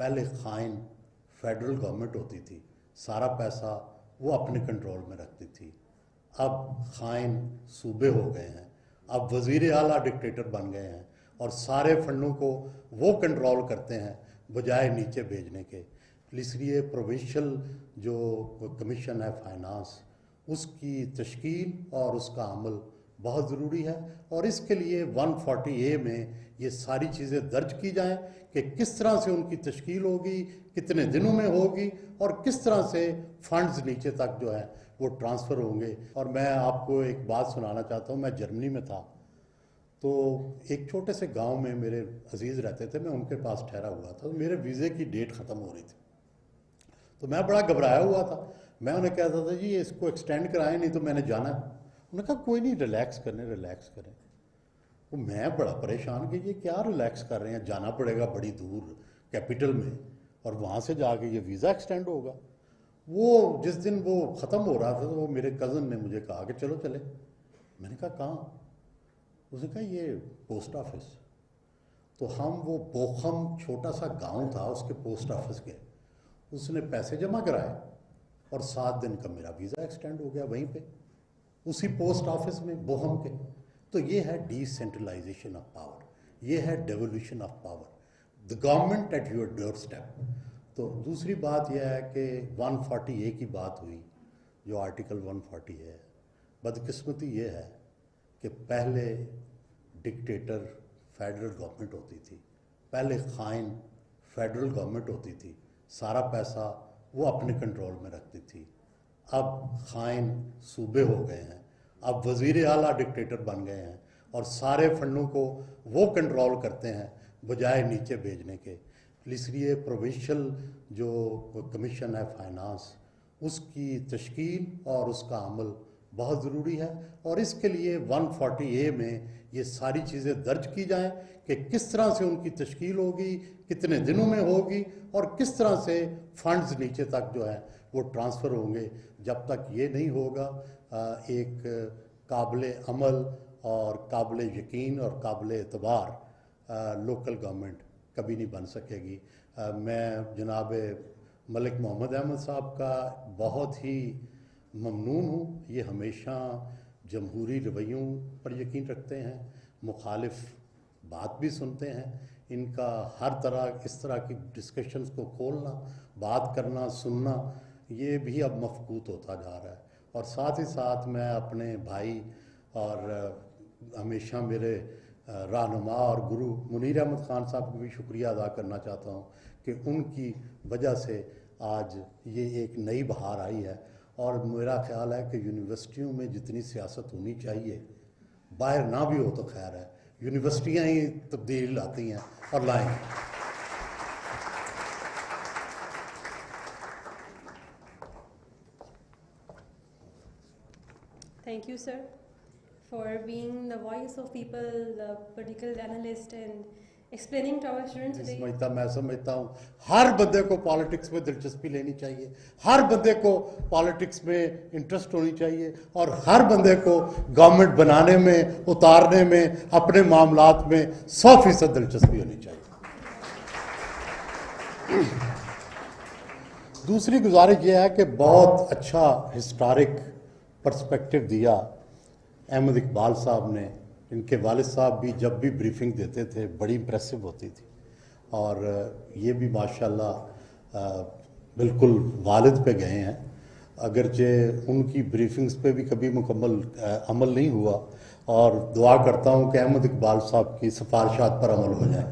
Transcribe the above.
پہلے خائن federal government ہوتی تھی، سارا پیسہ وہ اپنے کنٹرول میں رکھتی تھی. اب خائن صوبے ہو گئے ہیں، اب وزیر اعلیٰ ڈکٹیٹر بن گئے ہیں اور سارے فنڈوں کو وہ کنٹرول کرتے ہیں بجائے نیچے بھیجنے کے. اس لیے پروونشل جو کمیشن ہے فائنانس، اس کی تشکیل اور اس کا عمل بہت ضروری ہے، اور اس کے لیے 140A میں یہ ساری چیزیں درج کی جائیں کہ کس طرح سے ان کی تشکیل ہوگی، کتنے دنوں میں ہوگی، اور کس طرح سے فنڈز نیچے تک جو ہے وہ ٹرانسفر ہوں گے. اور میں آپ کو ایک بات سنانا چاہتا ہوں. میں جرمنی میں تھا تو ایک چھوٹے سے گاؤں میں میرے عزیز رہتے تھے، میں ان کے پاس ٹھہرا ہوا تھا. میرے ویزے کی ڈیٹ ختم ہو رہی تھی تو میں بڑا گھبرایا ہوا تھا. میں انہیں کہتا تھا جی اس کو ایکسٹینڈ کرائیں نہیں تو میں نے جانا ہے. انہوں نے کہا کوئی نہیں، ریلیکس کریں. وہ میں بڑا پریشان کہ یہ کیا ریلیکس کر رہے ہیں، جانا پڑے گا بڑی دور کیپٹل میں اور وہاں سے جا کے یہ ویزا ایکسٹینڈ ہوگا. وہ جس دن وہ ختم ہو رہا تھا تو وہ میرے کزن نے مجھے کہا کہ چلو چلے. میں نے کہا کہاں؟ اس نے کہا یہ پوسٹ آفس. تو ہم وہ بوخم چھوٹا سا گاؤں تھا، اس کے پوسٹ آفس گئے. اس نے پیسے جمع کرائے اور 7 دن کا میرا ویزا ایکسٹینڈ ہو گیا وہیں پہ اسی پوسٹ آفس میں بوہم کے. تو یہ ہے ڈی سینٹرلائزیشن آف پاور، یہ ہے devolution of power, the government at your doorstep. تو دوسری بات یہ ہے کہ 140A کی بات ہوئی، جو آرٹیکل 140 ہے. بدقسمتی یہ ہے کہ پہلے ڈکٹیٹر فیڈرل گورنمنٹ ہوتی تھی، پہلے خائن فیڈرل گورنمنٹ ہوتی تھی، سارا پیسہ وہ اپنے کنٹرول میں رکھتی تھی. اب خائن صوبے ہو گئے ہیں، اب وزیر اعلیٰ ڈکٹیٹر بن گئے ہیں اور سارے فنڈوں کو وہ کنٹرول کرتے ہیں بجائے نیچے بھیجنے کے. اس لیے پروونشل جو کمیشن ہے فائنانس، اس کی تشکیل اور اس کا عمل بہت ضروری ہے، اور اس کے لیے 140A میں یہ ساری چیزیں درج کی جائیں کہ کس طرح سے ان کی تشکیل ہوگی، کتنے دنوں میں ہوگی، اور کس طرح سے فنڈز نیچے تک جو ہے وہ ٹرانسفر ہوں گے. جب تک یہ نہیں ہوگا ایک قابل عمل اور قابل یقین اور قابل اعتبار لوکل گورنمنٹ کبھی نہیں بن سکے گی. میں جناب ملک محمد احمد صاحب کا بہت ہی ممنون ہوں. یہ ہمیشہ جمہوری رویوں پر یقین رکھتے ہیں، مخالف بات بھی سنتے ہیں. ان کا ہر طرح اس طرح کی ڈسکشنز کو کھولنا، بات کرنا، سننا، یہ بھی اب مفقود ہوتا جا رہا ہے. اور ساتھ ہی ساتھ میں اپنے بھائی اور ہمیشہ میرے رہنما اور گرو منیر احمد خان صاحب کو بھی شکریہ ادا کرنا چاہتا ہوں کہ ان کی وجہ سے آج یہ ایک نئی بہار آئی ہے. اور میرا خیال ہے کہ یونیورسٹیوں میں جتنی سیاست ہونی چاہیے، باہر نہ بھی ہو تو خیر ہے، یونیورسٹیاں ہی تبدیل لاتی ہیں اور لائیں. Thank you, sir, for being the voice of people, the political analyst, and explaining to our students today. میں سمجھتا ہوں ہر بندے کو پالیٹکس میں دلچسپی لینی چاہیے، ہر بندے کو پالیٹکس میں انٹرسٹ ہونی چاہیے، اور ہر بندے کو گورنمنٹ بنانے میں، اتارنے میں، اپنے معاملات میں 100% دلچسپی ہونی چاہیے. دوسری گزارش یہ ہے کہ بہت اچھا ہسٹورک پرسپیکٹو دیا احمد اقبال صاحب نے. ان کے والد صاحب بھی جب بھی بریفنگ دیتے تھے بڑی امپریسو ہوتی تھی، اور یہ بھی ماشاءاللہ بالکل والد پہ گئے ہیں، اگرچہ ان کی بریفنگز پہ بھی کبھی مکمل عمل نہیں ہوا. اور دعا کرتا ہوں کہ احمد اقبال صاحب کی سفارشات پر عمل ہو جائے.